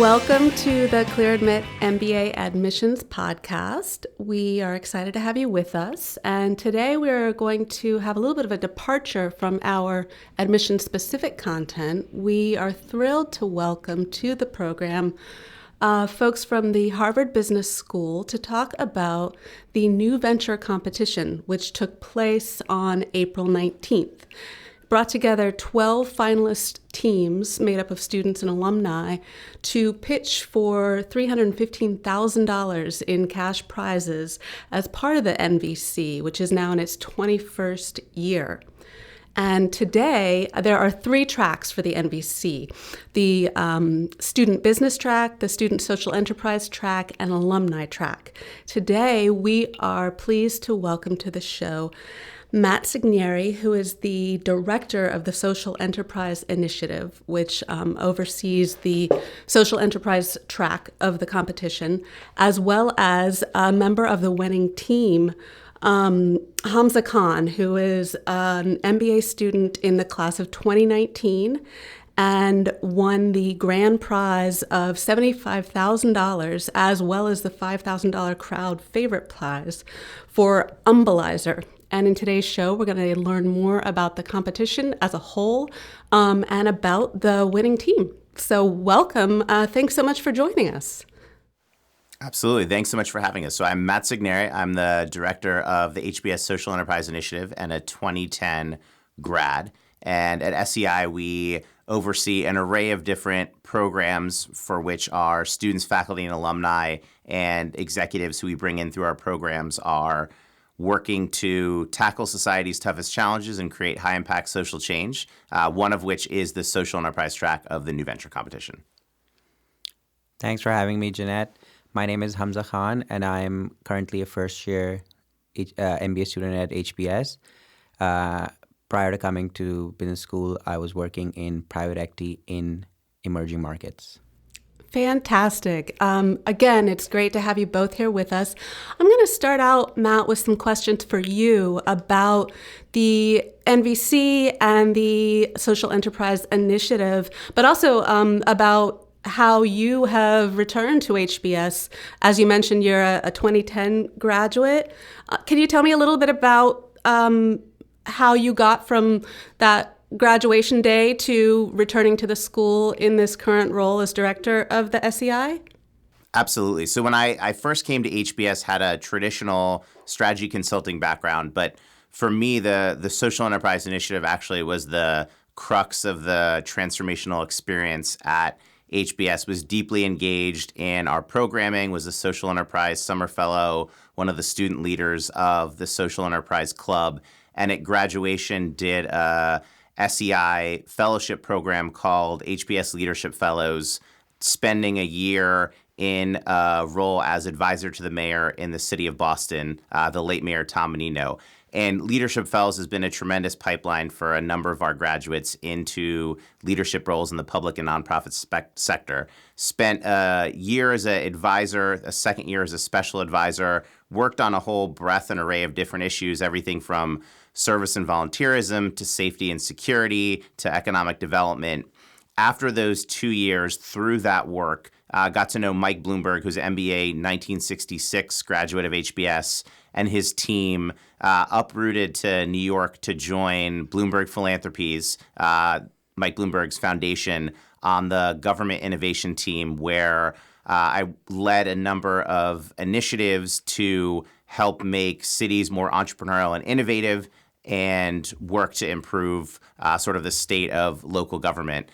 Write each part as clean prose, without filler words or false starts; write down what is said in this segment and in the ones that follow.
Welcome to the Clear Admit MBA Admissions Podcast. We are excited to have you with us. And today we're going to have a little bit of a departure from our admission-specific content. We are thrilled to welcome to the program folks from the Harvard Business School to talk about the new venture competition, which took place on April 19th. Brought together 12 finalist teams made up of students and alumni to pitch for $315,000 in cash prizes as part of the NVC, which is now in its 21st year. And today, there are 3 tracks for the NVC: the student business track, the student social enterprise track, and alumni track. Today, we are pleased to welcome to the show Matt Segneri, who is the director of the Social Enterprise Initiative, which oversees the social enterprise track of the competition, as well as a member of the winning team, Hamza Khan, who is an MBA student in the class of 2019 and won the grand prize of $75,000, as well as the $5,000 crowd favorite prize for Umbelizer. And in today's show, we're going to learn more about the competition as a whole and about the winning team. So welcome. Thanks so much for joining us. Absolutely. Thanks so much for having us. So I'm Matt Segneri. I'm the director of the HBS Social Enterprise Initiative and a 2010 grad. And at SEI, we oversee an array of different programs for which our students, faculty, and alumni and executives who we bring in through our programs are working to tackle society's toughest challenges and create high-impact social change, one of which is the social enterprise track of the new venture competition. Thanks for having me, Jeanette. My name is Hamza Khan, and I'm currently a first-year MBA student at HBS. Prior to coming to business school, I was working in private equity in emerging markets. Fantastic. Again, it's great to have you both here with us. I'm going to start out, Matt, with some questions for you about the NVC and the Social Enterprise Initiative, but also about how you have returned to HBS. As you mentioned, you're a 2010 graduate. Can you tell me a little bit about how you got from that graduation day to returning to the school in this current role as director of the SEI? Absolutely. So when I first came to HBS, had a traditional strategy consulting background, but for me, the Social Enterprise Initiative actually was the crux of the transformational experience at HBS. Was deeply engaged in our programming, was a Social Enterprise Summer Fellow, one of the student leaders of the Social Enterprise Club, and at graduation did a SEI fellowship program called HBS Leadership Fellows, spending a year in a role as advisor to the mayor in the city of Boston, the late Mayor Tom Menino. And Leadership Fellows has been a tremendous pipeline for a number of our graduates into leadership roles in the public and nonprofit sector. Spent a year as an advisor, a second year as a special advisor, worked on a whole breadth and array of different issues, everything from service and volunteerism to safety and security to economic development. After those 2 years through that work, got to know Mike Bloomberg, who's an MBA 1966 graduate of HBS, and his team uprooted to New York to join Bloomberg Philanthropies, Mike Bloomberg's foundation, on the government innovation team, where I led a number of initiatives to help make cities more entrepreneurial and innovative and work to improve sort of the state of local government.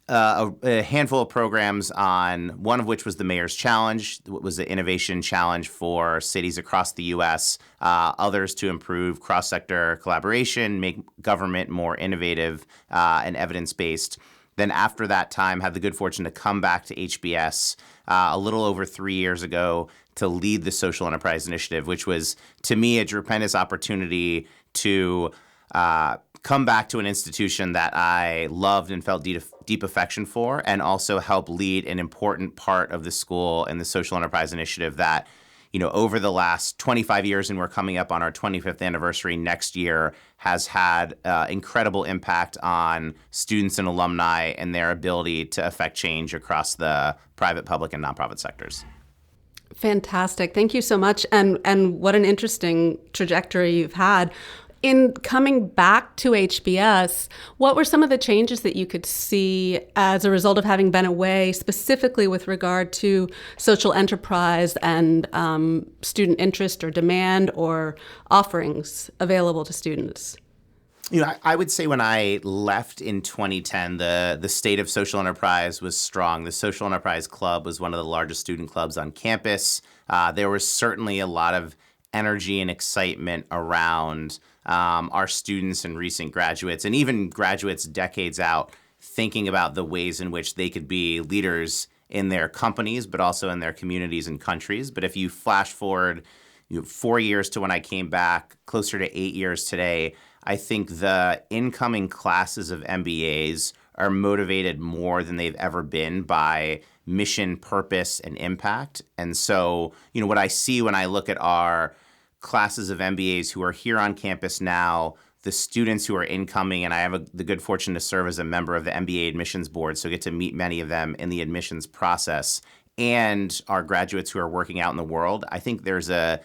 A handful of programs, on one of which was the Mayor's Challenge, was an innovation challenge for cities across the U.S., others to improve cross-sector collaboration, make government more innovative and evidence-based. Then after that time, had the good fortune to come back to HBS a little over 3 years ago to lead the Social Enterprise Initiative, which was, to me, a tremendous opportunity to come back to an institution that I loved and felt deep affection for, and also help lead an important part of the school and the Social Enterprise Initiative that, over the last 25 years, and we're coming up on our 25th anniversary next year, has had incredible impact on students and alumni and their ability to affect change across the private, public, and nonprofit sectors. Fantastic. Thank you so much. And what an interesting trajectory you've had. In coming back to HBS, what were some of the changes that you could see as a result of having been away, specifically with regard to social enterprise and student interest or demand or offerings available to students? I would say when I left in 2010, the state of social enterprise was strong. The Social Enterprise Club was one of the largest student clubs on campus. There was certainly a lot of energy and excitement around our students and recent graduates, and even graduates decades out, thinking about the ways in which they could be leaders in their companies, but also in their communities and countries. But if you flash forward 4 years to when I came back, closer to 8 years today, I think the incoming classes of MBAs are motivated more than they've ever been by mission, purpose, and impact. And so, what I see when I look at our classes of MBAs who are here on campus now, the students who are incoming, and I have the good fortune to serve as a member of the MBA admissions board, so I get to meet many of them in the admissions process, and our graduates who are working out in the world. I think there's a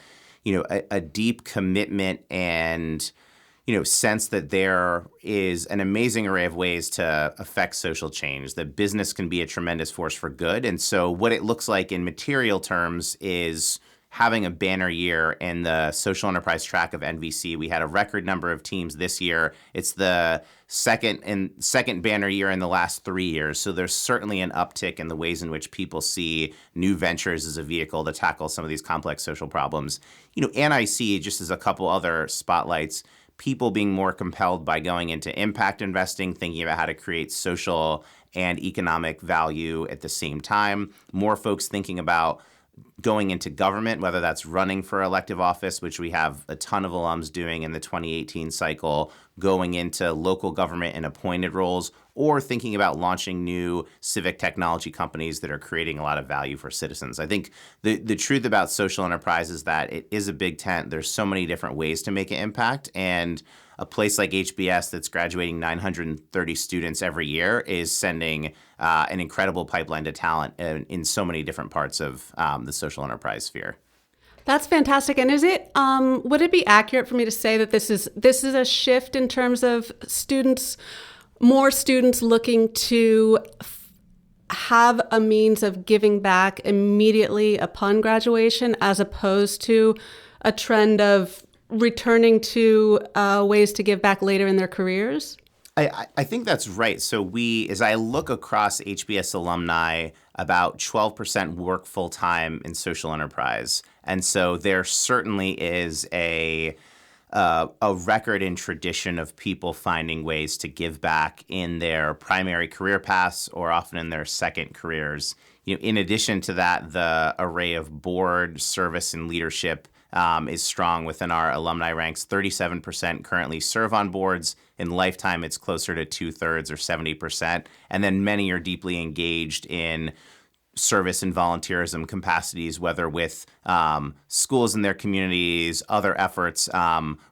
deep commitment and sense that there is an amazing array of ways to affect social change, that business can be a tremendous force for good. And so what it looks like in material terms is having a banner year in the social enterprise track of NVC. We had a record number of teams this year. It's the second banner year in the last 3 years. So there's certainly an uptick in the ways in which people see new ventures as a vehicle to tackle some of these complex social problems. And I see, just as a couple other spotlights, people being more compelled by going into impact investing, thinking about how to create social and economic value at the same time. More folks thinking about going into government, whether that's running for elective office, which we have a ton of alums doing in the 2018 cycle, going into local government and appointed roles, or thinking about launching new civic technology companies that are creating a lot of value for citizens. I think the truth about social enterprise is that it is a big tent. There's so many different ways to make an impact, and a place like HBS that's graduating 930 students every year is sending an incredible pipeline to talent in so many different parts of the social enterprise sphere. That's fantastic. And would it be accurate for me to say that this is a shift in terms of more students looking to have a means of giving back immediately upon graduation, as opposed to a trend of returning to ways to give back later in their careers? I think that's right. So as I look across HBS alumni, about 12% work full-time in social enterprise. And so there certainly is a record and tradition of people finding ways to give back in their primary career paths or often in their second careers. In addition to that, the array of board, service, and leadership is strong within our alumni ranks. 37% currently serve on boards. In lifetime, it's closer to 2/3 or 70%. And then many are deeply engaged in service and volunteerism capacities, whether with schools in their communities, other efforts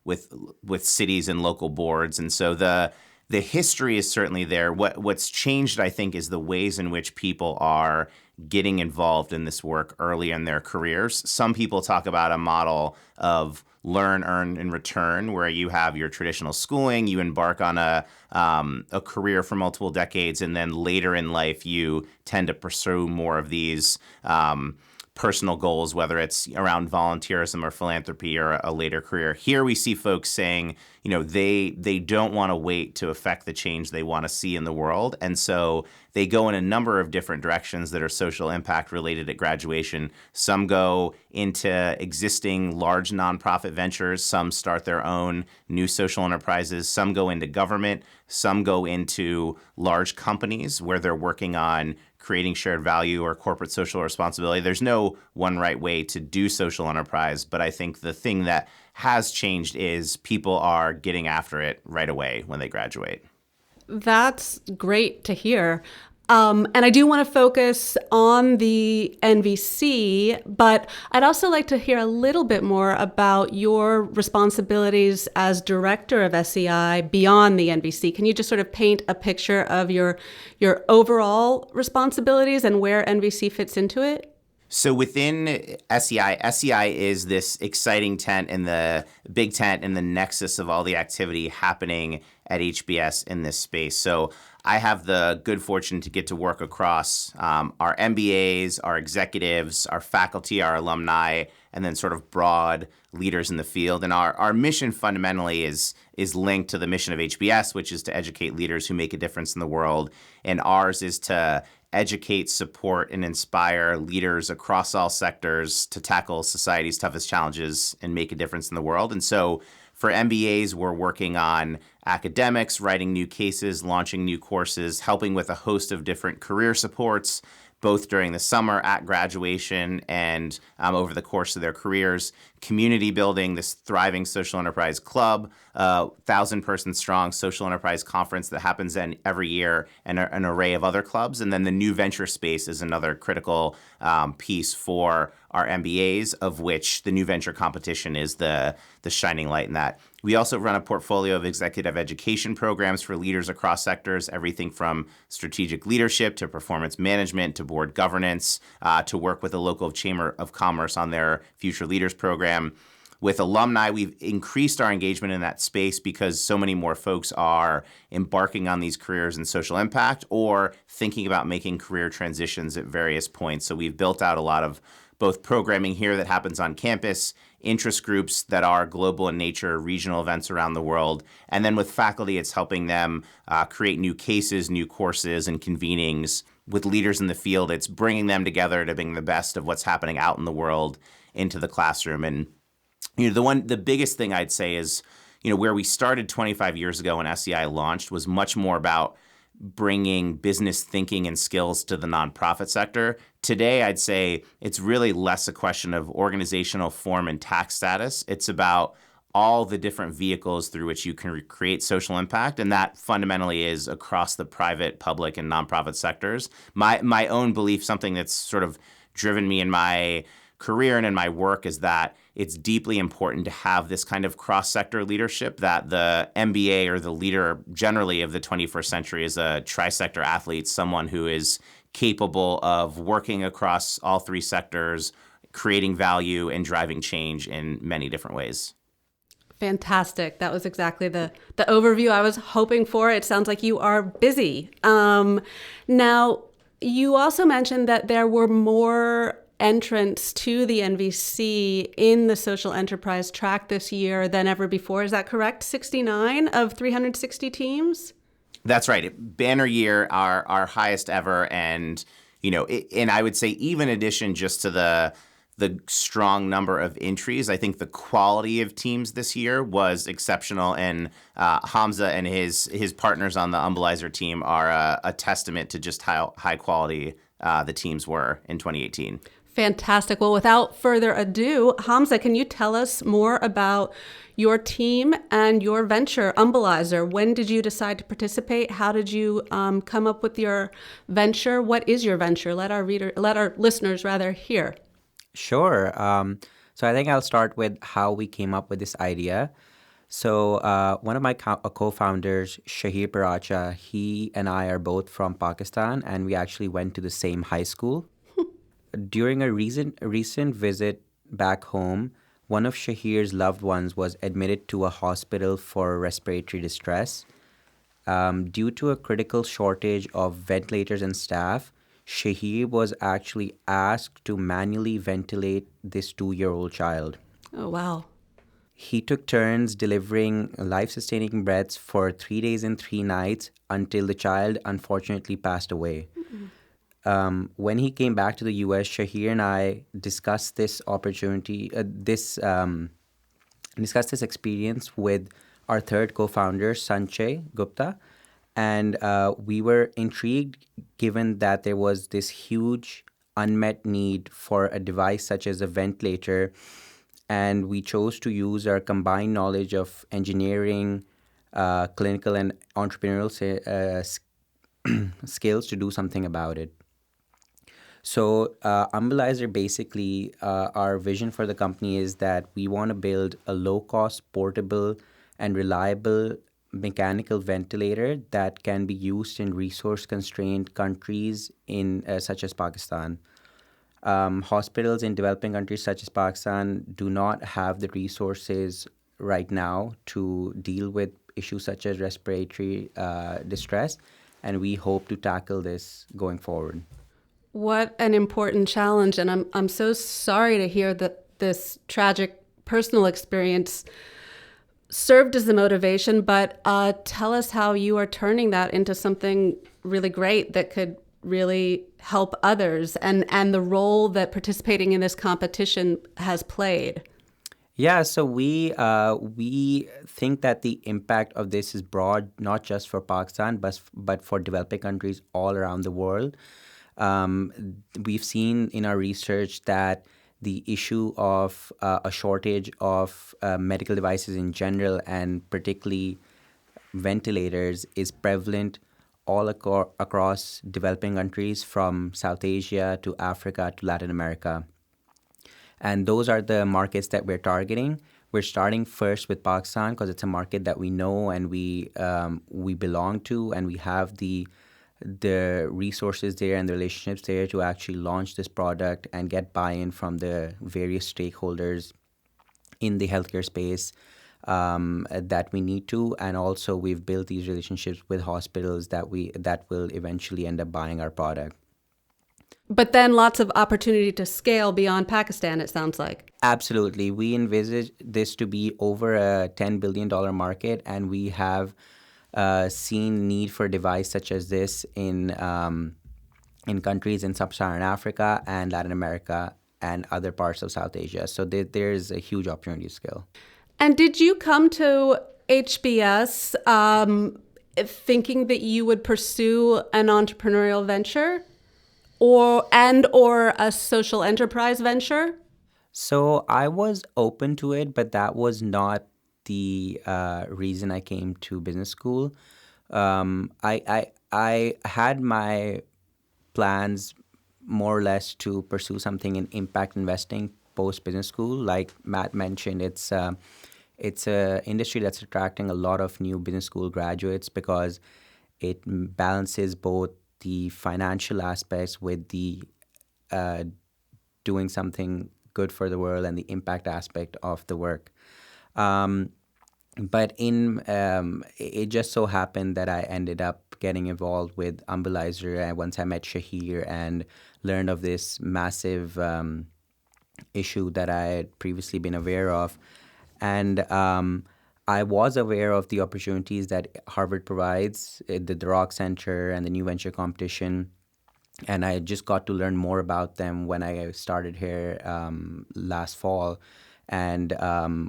with cities and local boards. And so the history is certainly there. What's changed, I think, is the ways in which people are getting involved in this work early in their careers. Some people talk about a model of learn, earn, and return, where you have your traditional schooling, you embark on a career for multiple decades, and then later in life you tend to pursue more of these personal goals, whether it's around volunteerism or philanthropy or a later career. Here we see folks saying, they don't want to wait to affect the change they want to see in the world. And so they go in a number of different directions that are social impact related at graduation. Some go into existing large nonprofit ventures. Some start their own new social enterprises. Some go into government. Some go into large companies where they're working on creating shared value or corporate social responsibility. There's no one right way to do social enterprise, but I think the thing that has changed is people are getting after it right away when they graduate. That's great to hear. And I do want to focus on the NVC, but I'd also like to hear a little bit more about your responsibilities as director of SEI beyond the NVC. Can you just sort of paint a picture of your overall responsibilities and where NVC fits into it? So within SEI is this exciting tent in the big tent in the nexus of all the activity happening at HBS in this space. So I have the good fortune to get to work across our MBAs, our executives, our faculty, our alumni, and then sort of broad leaders in the field. And our mission fundamentally is linked to the mission of HBS, which is to educate leaders who make a difference in the world. And ours is to educate, support, and inspire leaders across all sectors to tackle society's toughest challenges and make a difference in the world. And so for MBAs, we're working on academics, writing new cases, launching new courses, helping with a host of different career supports, both during the summer at graduation and over the course of their careers. Community building, this thriving social enterprise club, 1,000-person strong social enterprise conference that happens every year, and an array of other clubs. And then the new venture space is another critical piece for our MBAs, of which the new venture competition is the shining light in that. We also run a portfolio of executive education programs for leaders across sectors, everything from strategic leadership to performance management to board governance, to work with the local Chamber of Commerce on their Future Leaders program. With alumni, we've increased our engagement in that space because so many more folks are embarking on these careers in social impact or thinking about making career transitions at various points. So we've built out a lot of both programming here that happens on campus, interest groups that are global in nature, regional events around the world. And then with faculty, it's helping them create new cases, new courses, and convenings. With leaders in the field, it's bringing them together to bring the best of what's happening out in the world into the classroom. And the biggest thing I'd say is, where we started 25 years ago when SEI launched was much more about bringing business thinking and skills to the nonprofit sector. Today, I'd say it's really less a question of organizational form and tax status. It's about all the different vehicles through which you can create social impact, and that fundamentally is across the private, public, and nonprofit sectors. My own belief, something that's sort of driven me in my career and in my work, is that it's deeply important to have this kind of cross-sector leadership, that the MBA or the leader generally of the 21st century is a tri-sector athlete, someone who is capable of working across all three sectors, creating value and driving change in many different ways. Fantastic. That was exactly the overview I was hoping for. It sounds like you are busy. Now, you also mentioned that there were more entrants to the NVC in the social enterprise track this year than ever before. Is that correct? 69 of 360 teams? That's right. Banner year, our highest ever. And, and I would say even in addition just to the strong number of entries, I think the quality of teams this year was exceptional. And Hamza and his partners on the Umbelizer team are a testament to just how high quality the teams were in 2018. Fantastic. Well, without further ado, Hamza, can you tell us more about your team and your venture, Umbelizer? When did you decide to participate? How did you come up with your venture? What is your venture? Let our listeners hear. Sure. So I think I'll start with how we came up with this idea. So one of my co-founders, Shahir Paracha, he and I are both from Pakistan, and we actually went to the same high school. During a recent visit back home, one of Shahir's loved ones was admitted to a hospital for respiratory distress. Due to a critical shortage of ventilators and staff, Shahir was actually asked to manually ventilate this 2-year-old child. Oh, wow. He took turns delivering life-sustaining breaths for 3 days and 3 nights until the child unfortunately passed away. Mm-hmm. When he came back to the U.S., Shahir and I discussed this opportunity, discussed this experience with our third co-founder, Sanjay Gupta, and we were intrigued given that there was this huge unmet need for a device such as a ventilator, and we chose to use our combined knowledge of engineering, clinical and entrepreneurial skills to do something about it. So, Umbilizer basically, our vision for the company is that we want to build a low-cost, portable, and reliable mechanical ventilator that can be used in resource-constrained countries in such as Pakistan. Hospitals in developing countries such as Pakistan do not have the resources right now to deal with issues such as respiratory distress, and we hope to tackle this going forward. What an important challenge. And I'm so sorry to hear that this tragic personal experience served as the motivation, but tell us how you are turning that into something really great that could really help others, and the role that participating in this competition has played. Yeah, so we think that the impact of this is broad, not just for Pakistan, but for developing countries all around the world. We've seen in our research that the issue of a shortage of medical devices in general, and particularly ventilators, is prevalent all across developing countries from South Asia to Africa to Latin America. And those are the markets that we're targeting. We're starting first with Pakistan because it's a market that we know and we belong to, and we have the resources there and the relationships there to actually launch this product and get buy-in from the various stakeholders in the healthcare space that we need to. And also we've built these relationships with hospitals that will eventually end up buying our product. But then lots of opportunity to scale beyond Pakistan, it sounds like. Absolutely. We envisage this to be over a $10 billion market, and we have seen need for a device such as this in countries in Sub-Saharan Africa and Latin America and other parts of South Asia. So there's a huge opportunity to scale. And did you come to HBS thinking that you would pursue an entrepreneurial venture or a social enterprise venture? So I was open to it, but that was not the reason I came to business school. I had my plans more or less to pursue something in impact investing post business school. Like Matt mentioned, it's a industry that's attracting a lot of new business school graduates because it balances both the financial aspects with the doing something good for the world and the impact aspect of the work. But it just so happened that I ended up getting involved with Umbilizer, and once I met Shahir and learned of this massive issue that I had previously been aware of. And I was aware of the opportunities that Harvard provides, the Rock Center and the New Venture Competition. And I just got to learn more about them when I started here last fall. And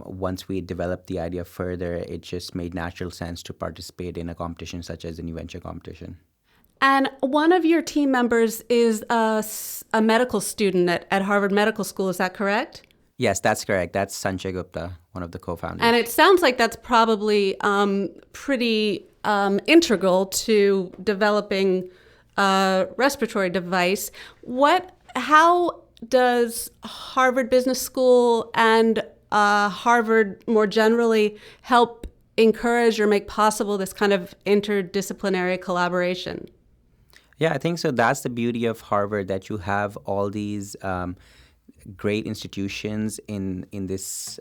once we developed the idea further, it just made natural sense to participate in a competition such as the New Venture Competition. And one of your team members is a medical student at Harvard Medical School, is that correct? Yes, that's correct. That's Sanjay Gupta, one of the co-founders. And it sounds like that's probably pretty integral to developing a respiratory device. How does Harvard Business School and Harvard more generally help encourage or make possible this kind of interdisciplinary collaboration? Yeah, I think so. That's the beauty of Harvard, that you have all these great institutions in this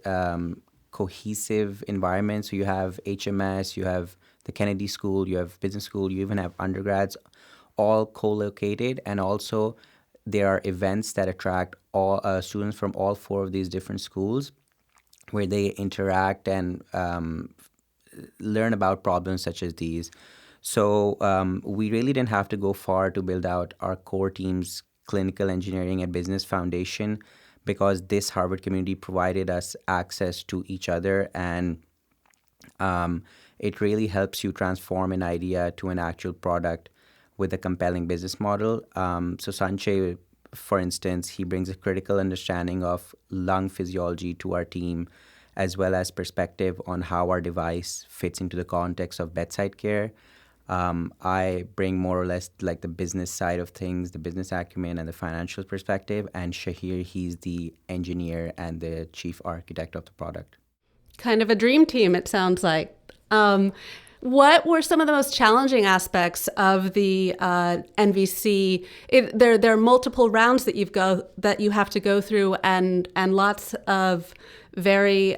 cohesive environment. So you have HMS, you have the Kennedy School, you have Business School, you even have undergrads, all co-located. And also there are events that attract all students from all four of these different schools, where they interact and learn about problems such as these. So we really didn't have to go far to build out our core team's clinical engineering and business foundation, because this Harvard community provided us access to each other, and it really helps you transform an idea to an actual product with a compelling business model. So Sanjay, for instance, he brings a critical understanding of lung physiology to our team, as well as perspective on how our device fits into the context of bedside care. I bring more or less like the business side of things, the business acumen and the financial perspective. And Shahir, he's the engineer and the chief architect of the product. Kind of a dream team, it sounds like. What were some of the most challenging aspects of the NVC? There are multiple rounds that you have to go through, and lots of very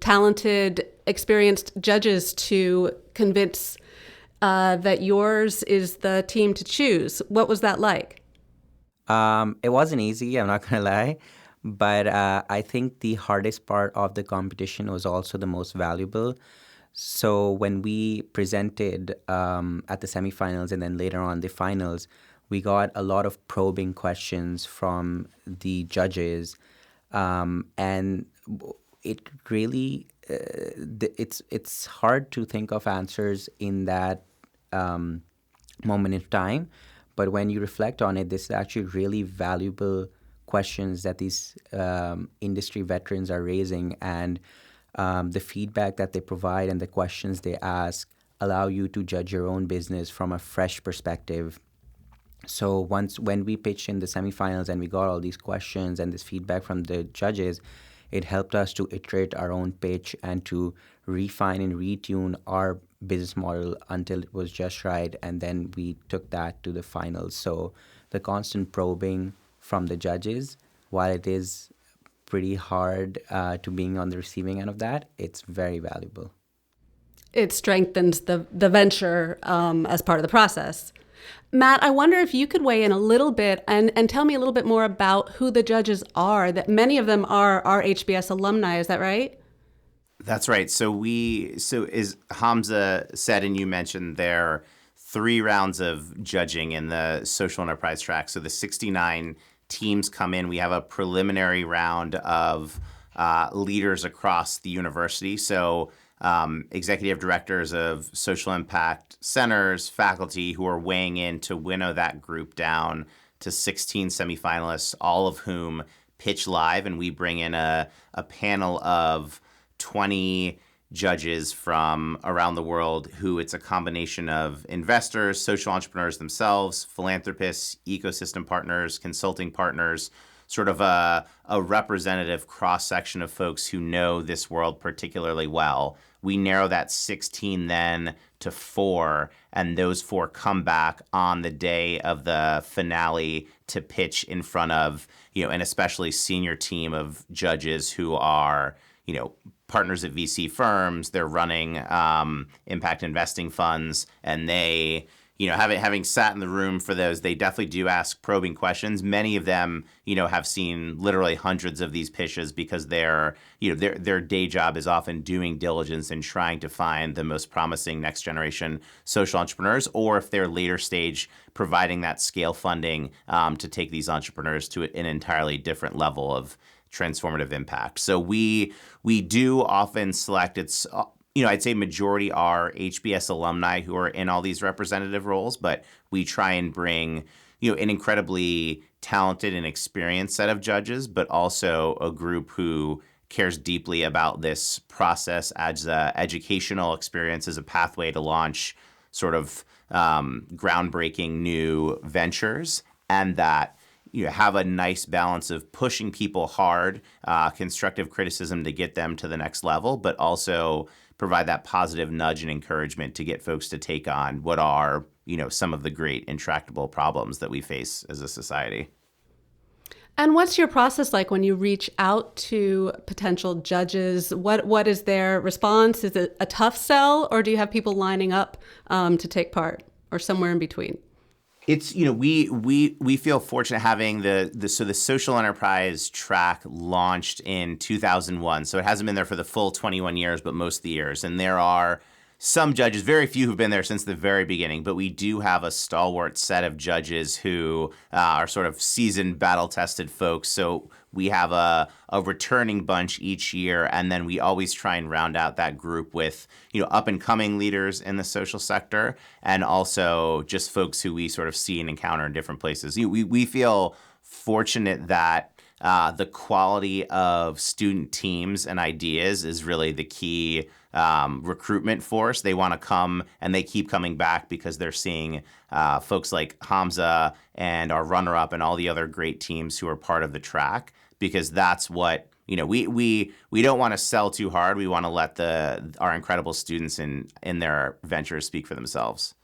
talented, experienced judges to convince that yours is the team to choose. What was that like? It wasn't easy, I'm not going to lie. But I think the hardest part of the competition was also the most valuable. So when we presented at the semifinals and then later on the finals, we got a lot of probing questions from the judges. And it really, it's hard to think of answers in that moment in time. But when you reflect on it, this is actually really valuable questions that these industry veterans are raising, and the feedback that they provide and the questions they ask allow you to judge your own business from a fresh perspective. So when we pitched in the semifinals and we got all these questions and this feedback from the judges, it helped us to iterate our own pitch and to refine and retune our business model until it was just right. And then we took that to the finals. So the constant probing from the judges, while it is pretty hard to being on the receiving end of that, it's very valuable. It strengthens the venture as part of the process. Matt, I wonder if you could weigh in a little bit and tell me a little bit more about who the judges are. That many of them are HBS alumni, is that right? That's right. So as Hamza said and you mentioned, there are 3 rounds of judging in the social enterprise track. So the 69 teams come in. We have a preliminary round of leaders across the university. So executive directors of social impact centers, faculty who are weighing in to winnow that group down to 16 semifinalists, all of whom pitch live. And we bring in a panel of 20 judges from around the world who it's a combination of investors, social entrepreneurs themselves, philanthropists, ecosystem partners, consulting partners, sort of a representative cross-section of folks who know this world particularly well. We narrow that 16 then to 4, and those 4 come back on the day of the finale to pitch in front of, an especially senior team of judges who are, partners at VC firms. They're running impact investing funds, and they, having sat in the room for those, they definitely do ask probing questions. Many of them, have seen literally hundreds of these pitches because their day job is often doing diligence and trying to find the most promising next generation social entrepreneurs, or if they're later stage, providing that scale funding to take these entrepreneurs to an entirely different level of transformative impact. So we do often select, I'd say majority are HBS alumni who are in all these representative roles, but we try and bring, an incredibly talented and experienced set of judges, but also a group who cares deeply about this process as an educational experience, as a pathway to launch sort of groundbreaking new ventures, and that have a nice balance of pushing people hard, constructive criticism to get them to the next level, but also provide that positive nudge and encouragement to get folks to take on what are, some of the great intractable problems that we face as a society. And what's your process like when you reach out to potential judges? What is their response? Is it a tough sell, or do you have people lining up to take part, or somewhere in between? It's, we feel fortunate having the social enterprise track launched in 2001. So it hasn't been there for the full 21 years, but most of the years. And there are some judges, very few who've been there since the very beginning, but we do have a stalwart set of judges who are sort of seasoned, battle-tested folks. So we have a returning bunch each year, and then we always try and round out that group with, up-and-coming leaders in the social sector, and also just folks who we sort of see and encounter in different places. We feel fortunate that the quality of student teams and ideas is really the key recruitment force. They want to come, and they keep coming back because they're seeing folks like Hamza and our runner-up and all the other great teams who are part of the track, because that's what, we don't want to sell too hard. We want to let our incredible students in their ventures speak for themselves.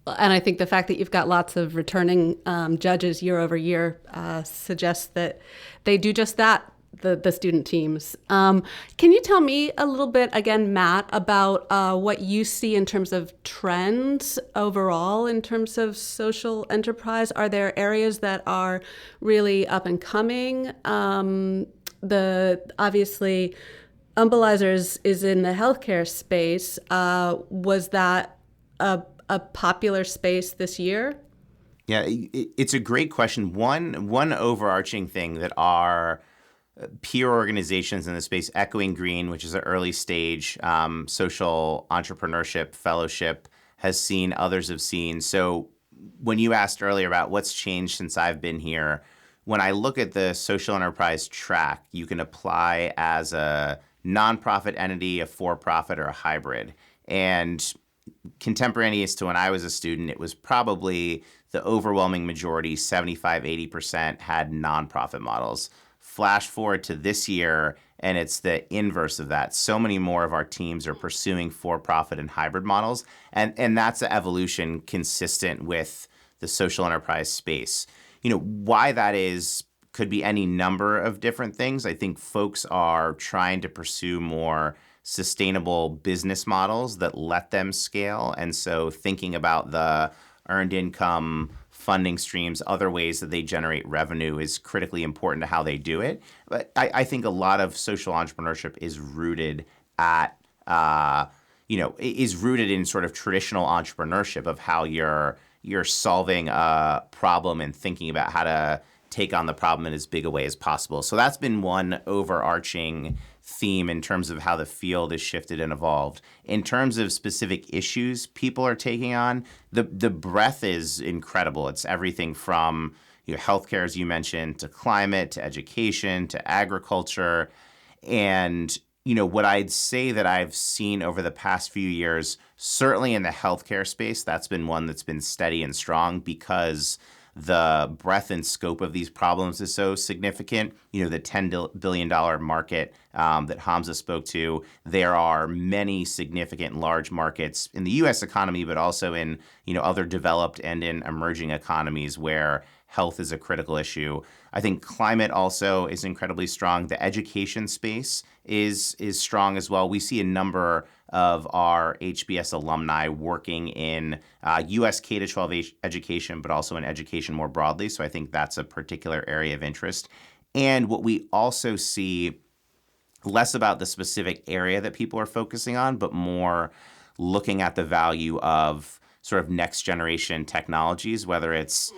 And I think the fact that you've got lots of returning judges year over year suggests that they do just that, the student teams. Can you tell me a little bit, again, Matt, about what you see in terms of trends overall in terms of social enterprise? Are there areas that are really up and coming? Obviously, Umbelizers is in the healthcare space. Was that a popular space this year? Yeah, it's a great question. One overarching thing that our peer organizations in the space, Echoing Green, which is an early stage social entrepreneurship fellowship, has seen, others have seen. So when you asked earlier about what's changed since I've been here, when I look at the social enterprise track, you can apply as a nonprofit entity, a for-profit, or a hybrid. And contemporaneous to when I was a student, it was probably the overwhelming majority, 75, 80%, had nonprofit models. Flash forward to this year, and it's the inverse of that. So many more of our teams are pursuing for-profit and hybrid models, and that's an evolution consistent with the social enterprise space. Why that is could be any number of different things. I think folks are trying to pursue more sustainable business models that let them scale. And so thinking about the earned income, funding streams, other ways that they generate revenue is critically important to how they do it. But I think a lot of social entrepreneurship is rooted is rooted in sort of traditional entrepreneurship of how you're solving a problem and thinking about how to take on the problem in as big a way as possible. So that's been one overarching theme in terms of how the field has shifted and evolved. In terms of specific issues people are taking on, the breadth is incredible. It's everything from healthcare, as you mentioned, to climate, to education, to agriculture. And what I'd say that I've seen over the past few years, certainly in the healthcare space, that's been one that's been steady and strong because the breadth and scope of these problems is so significant. The $10 billion market that Hamza spoke to, there are many significant large markets in the U.S. economy, but also in other developed and in emerging economies where health is a critical issue. I think climate also is incredibly strong. The education space is strong as well. We see a number of our HBS alumni working in U.S. K-12 education, but also in education more broadly. So I think that's a particular area of interest. And what we also see, less about the specific area that people are focusing on, but more looking at the value of sort of next generation technologies, whether it's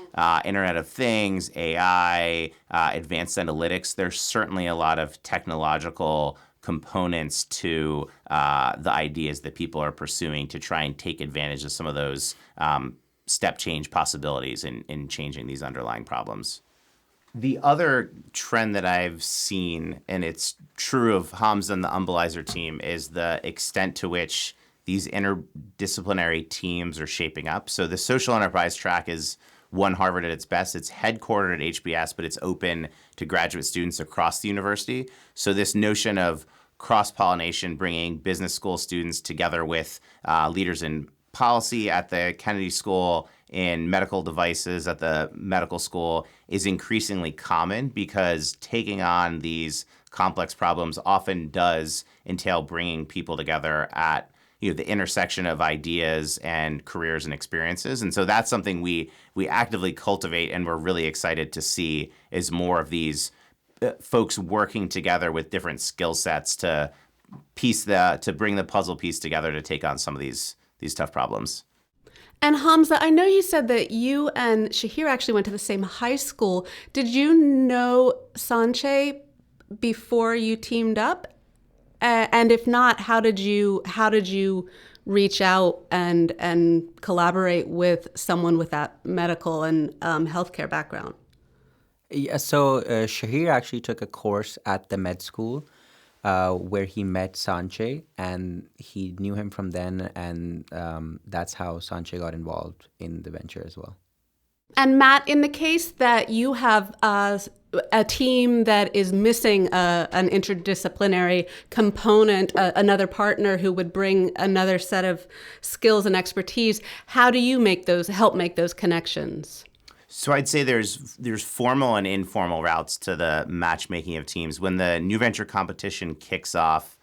Internet of Things, AI, advanced analytics. There's certainly a lot of technological components to the ideas that people are pursuing to try and take advantage of some of those step change possibilities in changing these underlying problems. The other trend that I've seen, and it's true of Hamza and the Umbelizer team, is the extent to which these interdisciplinary teams are shaping up. So the social enterprise track is one Harvard at its best. It's headquartered at HBS, but it's open to graduate students across the university. So this notion of cross-pollination, bringing business school students together with leaders in policy at the Kennedy School, in medical devices at the medical school, is increasingly common because taking on these complex problems often does entail bringing people together at the intersection of ideas and careers and experiences. And so that's something we actively cultivate, and we're really excited to see is more of these folks working together with different skill sets to bring the puzzle piece together to take on some of these tough problems. And Hamza, I know you said that you and Shahir actually went to the same high school. Did you know Sanche before you teamed up? And if not, how did you reach out and collaborate with someone with that medical and healthcare background? Yeah, so Shahir actually took a course at the med school where he met Sanche, and he knew him from then, and that's how Sanche got involved in the venture as well. And Matt, in the case that you have a team that is missing an interdisciplinary component, another partner who would bring another set of skills and expertise, how do you help make those connections? So I'd say there's formal and informal routes to the matchmaking of teams. When the new venture competition kicks off,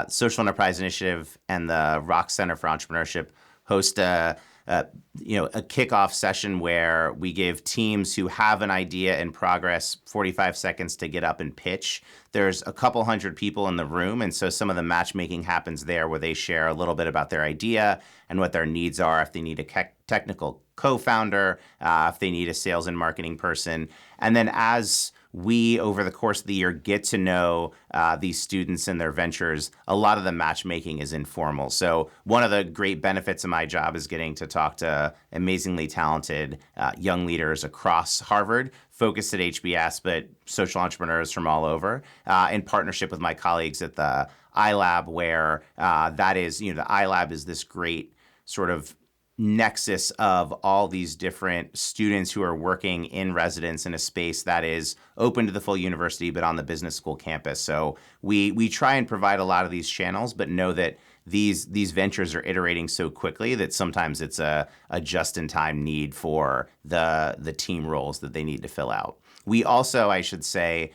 Social Enterprise Initiative and the Rock Center for Entrepreneurship host a kickoff session where we give teams who have an idea in progress 45 seconds to get up and pitch. There's a couple hundred people in the room, and so some of the matchmaking happens there where they share a little bit about their idea and what their needs are, if they need a technical co-founder, if they need a sales and marketing person. And then as we, over the course of the year, get to know these students and their ventures, a lot of the matchmaking is informal. So one of the great benefits of my job is getting to talk to amazingly talented young leaders across Harvard, focused at HBS, but social entrepreneurs from all over, in partnership with my colleagues at the iLab, where the iLab is this great sort of nexus of all these different students who are working in residence in a space that is open to the full university, but on the business school campus. So we try and provide a lot of these channels, but know that these ventures are iterating so quickly that sometimes it's a just-in-time need for the team roles that they need to fill out. We also, I should say,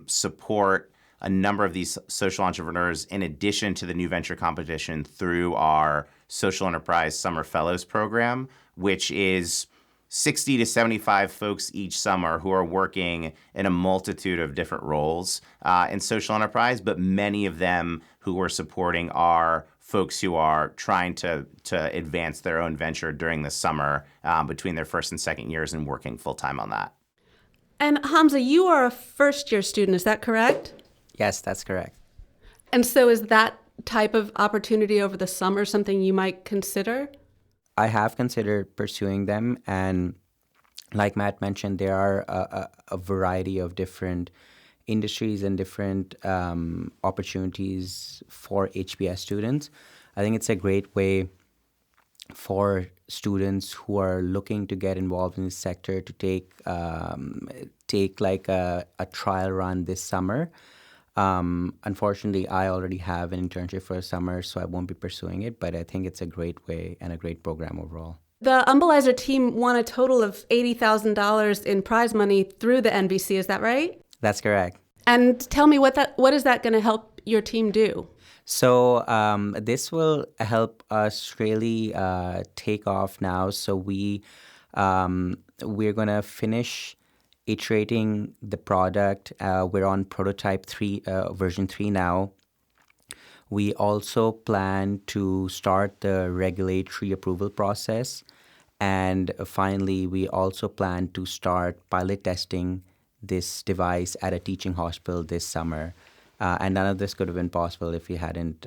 support a number of these social entrepreneurs in addition to the new venture competition through our Social Enterprise Summer Fellows program, which is 60 to 75 folks each summer who are working in a multitude of different roles in social enterprise, but many of them who we're supporting are folks who are trying to advance their own venture during the summer between their first and second years and working full-time on that. And Hamza, you are a first-year student, is that correct? Yes, that's correct. And so is that type of opportunity over the summer something you might consider? I have considered pursuing them, and like Matt mentioned, there are a variety of different industries and different opportunities for HBS students. I think it's a great way for students who are looking to get involved in this sector to take like a trial run this summer. Unfortunately, I already have an internship for a summer, so I won't be pursuing it, but I think it's a great way and a great program overall. The Umbelizer team won a total of $80,000 in prize money through the NVC, is that right? That's correct. And tell me what is that going to help your team do? So this will help us really take off now. So we're going to finish iterating the product. We're on prototype 3, version 3 now. We also plan to start the regulatory approval process. And finally, we also plan to start pilot testing this device at a teaching hospital this summer. And none of this could have been possible if we hadn't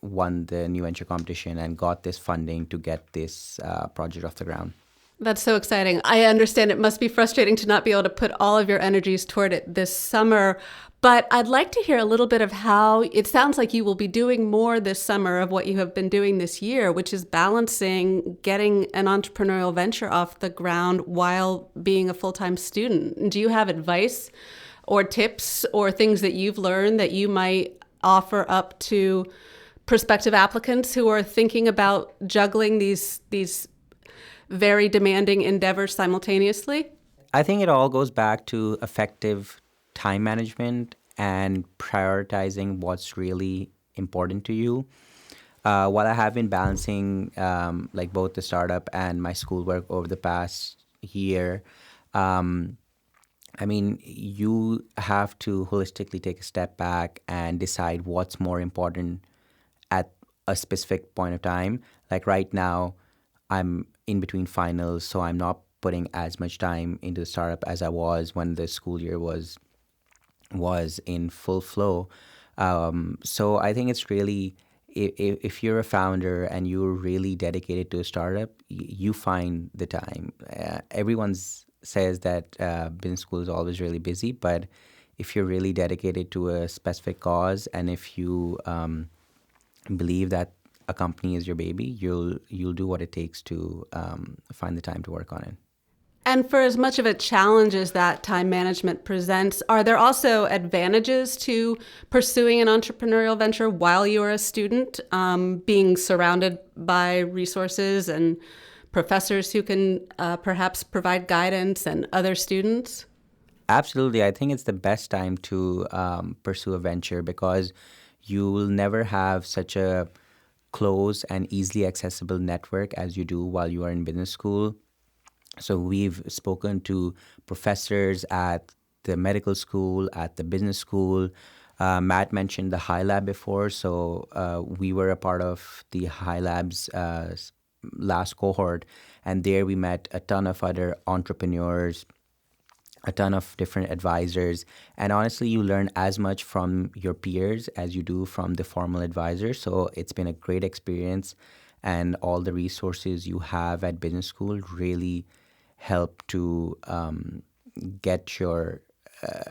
won the new venture competition and got this funding to get this project off the ground. That's so exciting. I understand it must be frustrating to not be able to put all of your energies toward it this summer, but I'd like to hear a little bit of how it sounds like you will be doing more this summer of what you have been doing this year, which is balancing getting an entrepreneurial venture off the ground while being a full-time student. Do you have advice or tips or things that you've learned that you might offer up to prospective applicants who are thinking about juggling these very demanding endeavors simultaneously? I think it all goes back to effective time management and prioritizing what's really important to you. While I have been balancing like both the startup and my schoolwork over the past year, I mean, you have to holistically take a step back and decide what's more important at a specific point of time. Like right now, I'm in between finals, so I'm not putting as much time into the startup as I was when the school year was in full flow. So I think it's really, if you're a founder and you're really dedicated to a startup, you find the time. Everyone's says that business school is always really busy, but if you're really dedicated to a specific cause and if you believe that a company is your baby, you'll do what it takes to find the time to work on it. And for as much of a challenge as that time management presents, are there also advantages to pursuing an entrepreneurial venture while you're a student, being surrounded by resources and professors who can perhaps provide guidance and other students? Absolutely. I think it's the best time to pursue a venture because you will never have such a close and easily accessible network as you do while you are in business school. So we've spoken to professors at the medical school, at the business school. Matt mentioned the High Lab before, so we were a part of the High Lab's last cohort, and there we met a ton of other entrepreneurs, a ton of different advisors, and honestly, you learn as much from your peers as you do from the formal advisors. So it's been a great experience, and all the resources you have at business school really help to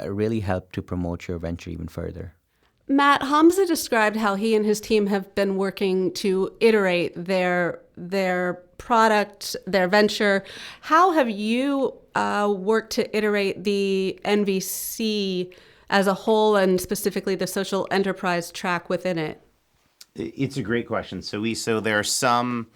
really help to promote your venture even further. Matt, Hamza described how he and his team have been working to iterate their product, their venture. How have you worked to iterate the NVC as a whole and specifically the social enterprise track within it? It's a great question. So there are some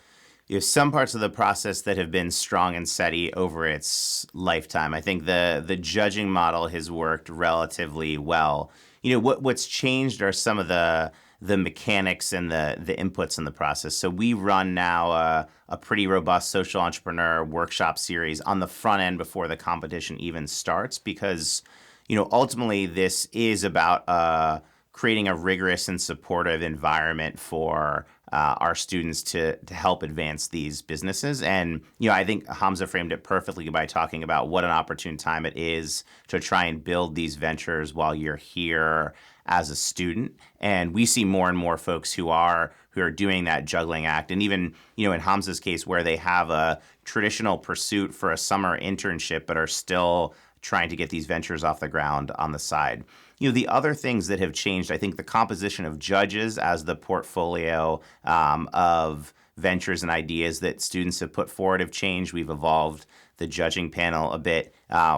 parts of the process that have been strong and steady over its lifetime. I think the judging model has worked relatively well. What's changed are some of the mechanics and the inputs in the process. So we run now a pretty robust social entrepreneur workshop series on the front end before the competition even starts because, ultimately this is about creating a rigorous and supportive environment for our students to help advance these businesses. And, I think Hamza framed it perfectly by talking about what an opportune time it is to try and build these ventures while you're here as a student. And we see more and more folks who are doing that juggling act. And even, in Hamza's case, where they have a traditional pursuit for a summer internship, but are still trying to get these ventures off the ground on the side. The other things that have changed, I think the composition of judges as the portfolio of ventures and ideas that students have put forward have changed. We've evolved the judging panel a bit.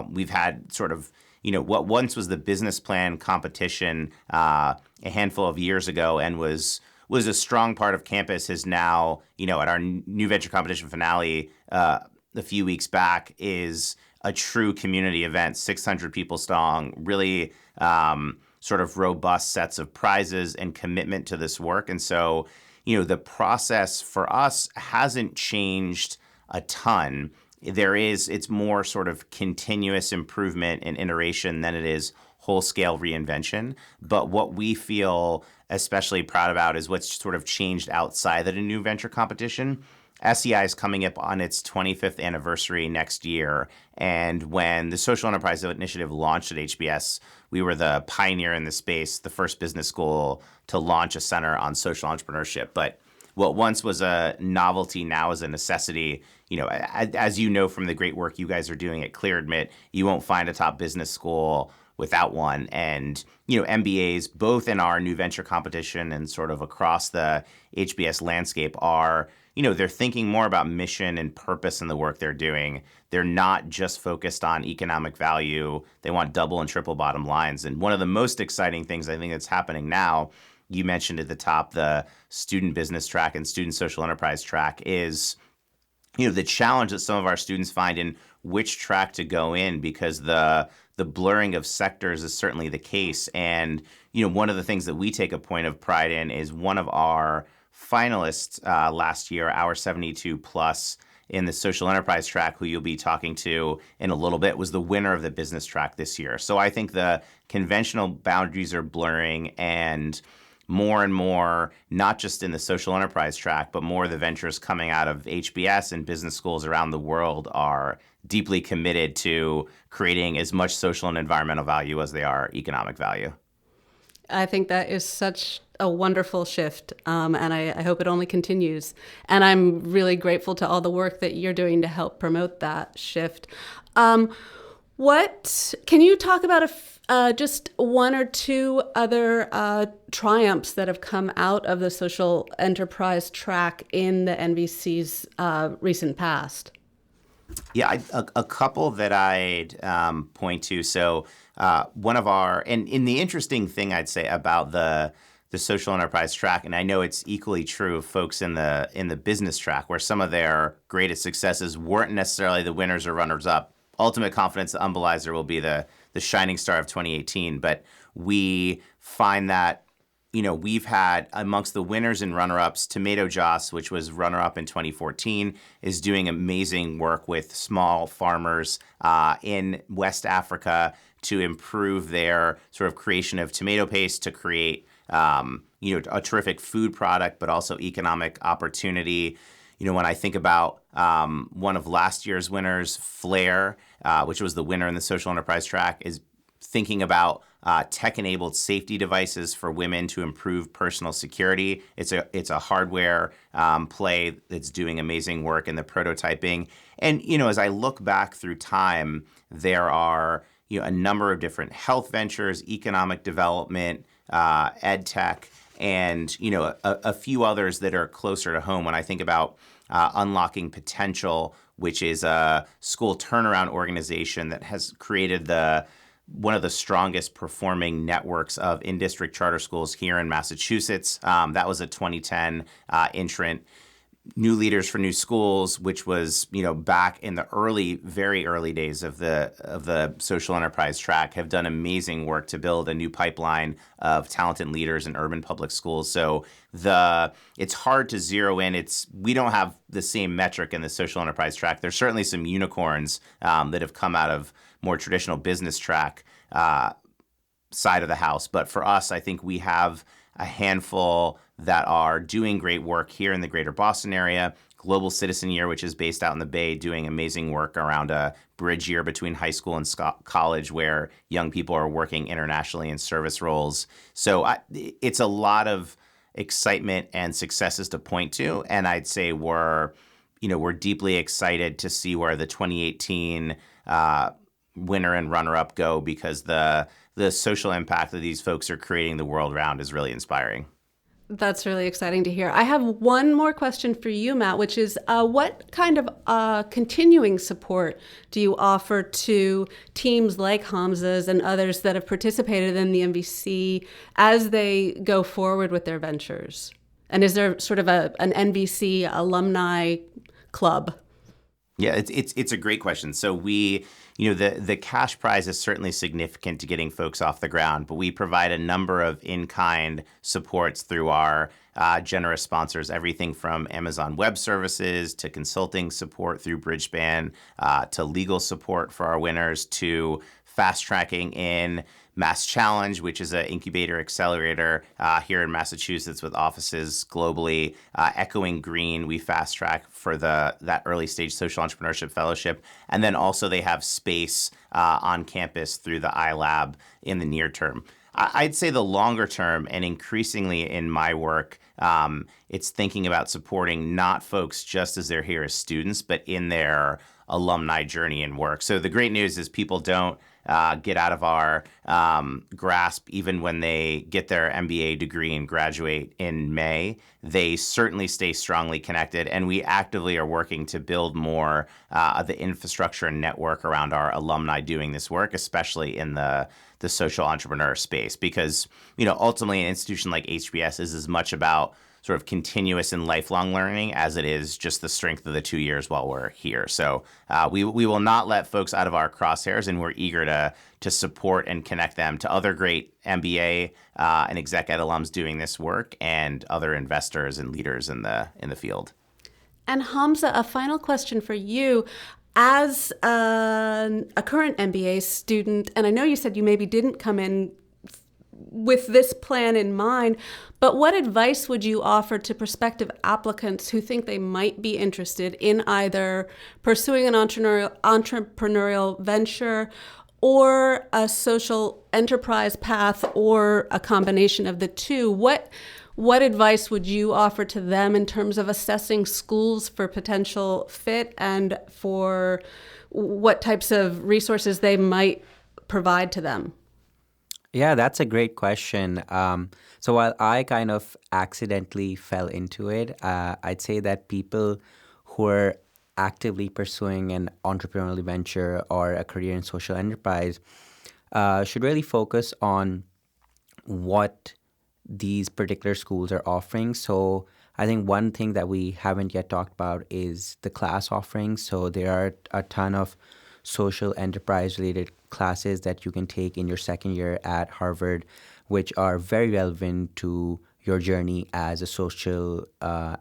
We've had sort of, what once was the business plan competition a handful of years ago and was a strong part of campus is now, at our new venture competition finale a few weeks back is a true community event, 600 people strong, really sort of robust sets of prizes and commitment to this work. And so, the process for us hasn't changed a ton. It's more sort of continuous improvement and iteration than it is whole-scale reinvention. But what we feel especially proud about is what's sort of changed outside of the new venture competition. SEI is coming up on its 25th anniversary next year. And when the Social Enterprise Initiative launched at HBS, we were the pioneer in the space, the first business school to launch a center on social entrepreneurship. But what once was a novelty now is a necessity. As you know from the great work you guys are doing at ClearAdmit, you won't find a top business school without one. And, MBAs, both in our new venture competition and sort of across the HBS landscape are, they're thinking more about mission and purpose in the work they're doing. They're not just focused on economic value. They want double and triple bottom lines. And one of the most exciting things I think that's happening now, you mentioned at the top, the student business track and student social enterprise track is, the challenge that some of our students find in which track to go in because the blurring of sectors is certainly the case. And, one of the things that we take a point of pride in is one of our finalists last year, our 72 plus in the social enterprise track, who you'll be talking to in a little bit, was the winner of the business track this year. So I think the conventional boundaries are blurring and more, not just in the social enterprise track, but more of the ventures coming out of HBS and business schools around the world are deeply committed to creating as much social and environmental value as they are economic value. I think that is such a wonderful shift, and I hope it only continues. And I'm really grateful to all the work that you're doing to help promote that shift. What can you talk about just one or two other triumphs that have come out of the social enterprise track in the NVC's recent past? Yeah, a couple that I'd point to. So one of our, and in the interesting thing I'd say about the social enterprise track, and I know it's equally true of folks in the business track, where some of their greatest successes weren't necessarily the winners or runners up. Ultimate Confidence, the Umbelizer, will be the shining star of 2018. But we find that, we've had amongst the winners and runner-ups, Tomato Joss, which was runner-up in 2014, is doing amazing work with small farmers in West Africa to improve their sort of creation of tomato paste to create, a terrific food product, but also economic opportunity. When I think about one of last year's winners, Flair, which was the winner in the social enterprise track, is thinking about tech-enabled safety devices for women to improve personal security. It's a hardware play that's doing amazing work in the prototyping. And as I look back through time, there are a number of different health ventures, economic development, ed tech, and a few others that are closer to home. When I think about Unlocking Potential, which is a school turnaround organization that has created one of the strongest performing networks of in-district charter schools here in Massachusetts. That was a 2010 entrant. New Leaders for New Schools, which was back in the very early days of the social enterprise track, have done amazing work to build a new pipeline of talented leaders in urban public schools. So it's hard to zero in. We don't have the same metric in the social enterprise track. There's certainly some unicorns that have come out of more traditional business track side of the house, but for us, I think we have a handful that are doing great work here in the greater Boston area. Global Citizen Year, which is based out in the Bay, doing amazing work around a bridge year between high school and college where young people are working internationally in service roles. So it's a lot of excitement and successes to point to. And I'd say we're deeply excited to see where the 2018 winner and runner-up go, because the social impact that these folks are creating the world around is really inspiring. That's really exciting to hear. I have one more question for you, Matt, which is what kind of continuing support do you offer to teams like Hamza's and others that have participated in the MVC as they go forward with their ventures? And is there sort of an NVC alumni club? Yeah, it's a great question. So the cash prize is certainly significant to getting folks off the ground, but we provide a number of in-kind supports through our generous sponsors, everything from Amazon Web Services to consulting support through Bridgespan to legal support for our winners to fast tracking in Mass Challenge, which is an incubator accelerator here in Massachusetts with offices globally. Echoing Green, we fast track for that early stage social entrepreneurship fellowship. And then also they have space on campus through the iLab in the near term. I'd say the longer term, and increasingly in my work, it's thinking about supporting not folks just as they're here as students, but in their alumni journey and work. So the great news is people don't get out of our grasp even when they get their MBA degree and graduate in May. They certainly stay strongly connected, and we actively are working to build more of the infrastructure and network around our alumni doing this work, especially in the social entrepreneur space, because ultimately an institution like HBS is as much about sort of continuous and lifelong learning as it is just the strength of the 2 years while we're here. So we will not let folks out of our crosshairs, and we're eager to support and connect them to other great MBA and exec ed alums doing this work, and other investors and leaders in the field. And Hamza, a final question for you. As a current MBA student, and I know you said you maybe didn't come in with this plan in mind, but what advice would you offer to prospective applicants who think they might be interested in either pursuing an entrepreneurial venture or a social enterprise path, or a combination of the two, what advice would you offer to them in terms of assessing schools for potential fit and for what types of resources they might provide to them? Yeah, that's a great question. So while I kind of accidentally fell into it, I'd say that people who are actively pursuing an entrepreneurial venture or a career in social enterprise should really focus on what these particular schools are offering. So I think one thing that we haven't yet talked about is the class offerings. So there are a ton of social enterprise related classes that you can take in your second year at Harvard, which are very relevant to your journey as a social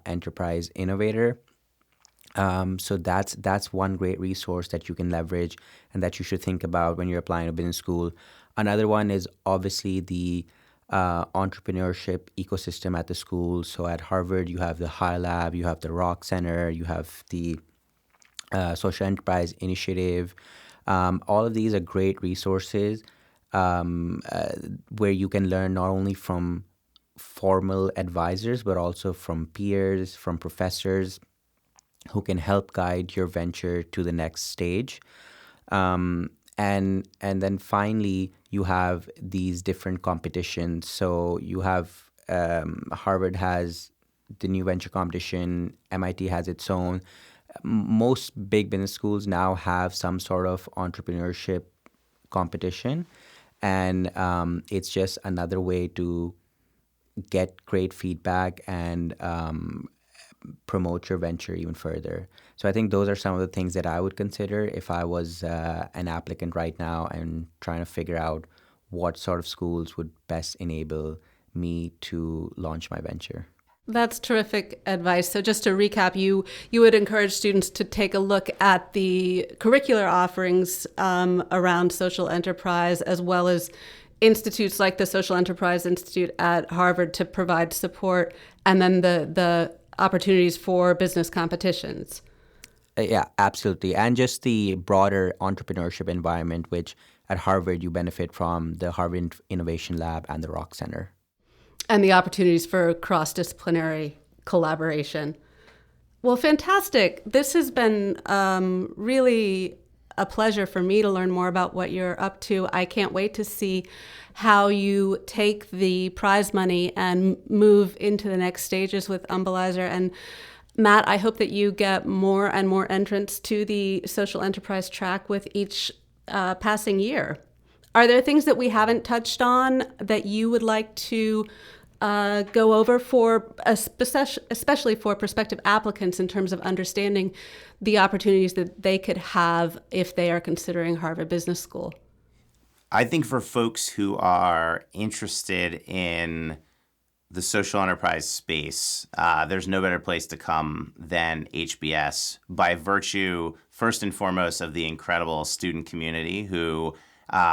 enterprise innovator. So that's one great resource that you can leverage and that you should think about when you're applying to business school. Another one is obviously the entrepreneurship ecosystem at the school. So at Harvard, you have the High Lab, you have the Rock Center, you have the Social Enterprise Initiative. All of these are great resources where you can learn not only from formal advisors, but also from peers, from professors who can help guide your venture to the next stage. And then finally, you have these different competitions. So you have Harvard has the new venture competition, MIT has its own. Most big business schools now have some sort of entrepreneurship competition, and it's just another way to get great feedback and promote your venture even further. So I think those are some of the things that I would consider if I was an applicant right now and trying to figure out what sort of schools would best enable me to launch my venture. That's terrific advice. So just to recap, you would encourage students to take a look at the curricular offerings around social enterprise, as well as institutes like the Social Enterprise Institute at Harvard to provide support, and then the opportunities for business competitions. Yeah, absolutely. And just the broader entrepreneurship environment, which at Harvard you benefit from the Harvard Innovation Lab and the Rock Center. And the opportunities for cross-disciplinary collaboration. Well, fantastic. This has been really a pleasure for me to learn more about what you're up to. I can't wait to see how you take the prize money and move into the next stages with Umbelizer. And Matt, I hope that you get more and more entrants to the social enterprise track with each passing year. Are there things that we haven't touched on that you would like to go over for, especially for prospective applicants, in terms of understanding the opportunities that they could have if they are considering Harvard Business School? I think for folks who are interested in the social enterprise space, there's no better place to come than HBS, by virtue, first and foremost, of the incredible student community who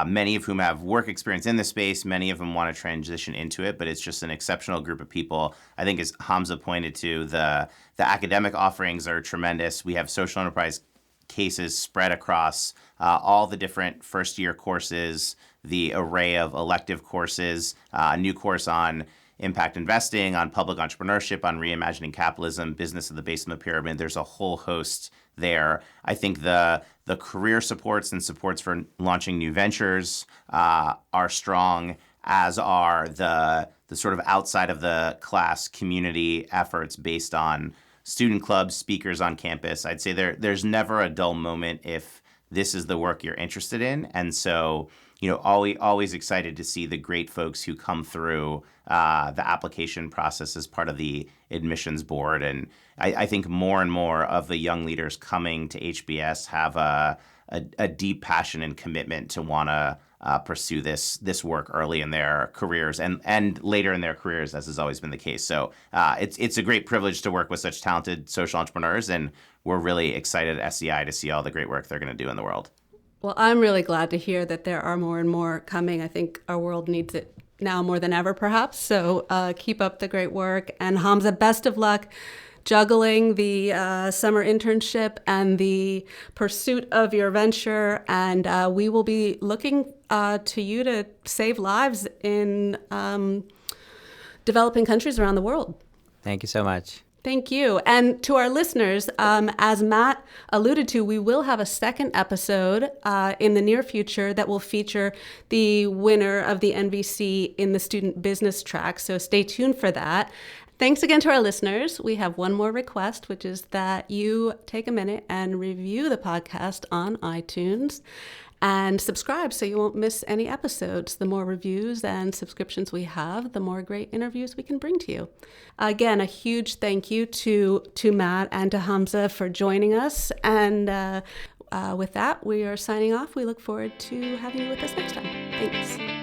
many of whom have work experience in the space, many of them want to transition into it, but it's just an exceptional group of people. I think, as Hamza pointed to, the academic offerings are tremendous. We have social enterprise cases spread across all the different first-year courses, the array of elective courses, a new course on impact investing, on public entrepreneurship, on reimagining capitalism, business at the base of the pyramid. There's a whole host there. I think the career supports and supports for launching new ventures are strong, as are the sort of outside of the class community efforts based on student clubs, speakers on campus. I'd say there's never a dull moment if this is the work you're interested in. And so, always excited to see the great folks who come through the application process as part of the admissions board. And I think more and more of the young leaders coming to HBS have a deep passion and commitment to want to pursue this work early in their careers and later in their careers, as has always been the case. So it's a great privilege to work with such talented social entrepreneurs, and we're really excited at SEI to see all the great work they're going to do in the world. Well, I'm really glad to hear that there are more and more coming. I think our world needs it now more than ever, perhaps. So keep up the great work. And Hamza, best of luck juggling the summer internship and the pursuit of your venture. And we will be looking to you to save lives in developing countries around the world. Thank you so much. Thank you. And to our listeners, as Matt alluded to, we will have a second episode in the near future that will feature the winner of the NVC in the student business track. So stay tuned for that. Thanks again to our listeners. We have one more request, which is that you take a minute and review the podcast on iTunes and subscribe so you won't miss any episodes. The more reviews and subscriptions we have, the more great interviews we can bring to you. Again, a huge thank you to Matt and to Hamza for joining us. And with that, we are signing off. We look forward to having you with us next time. Thanks.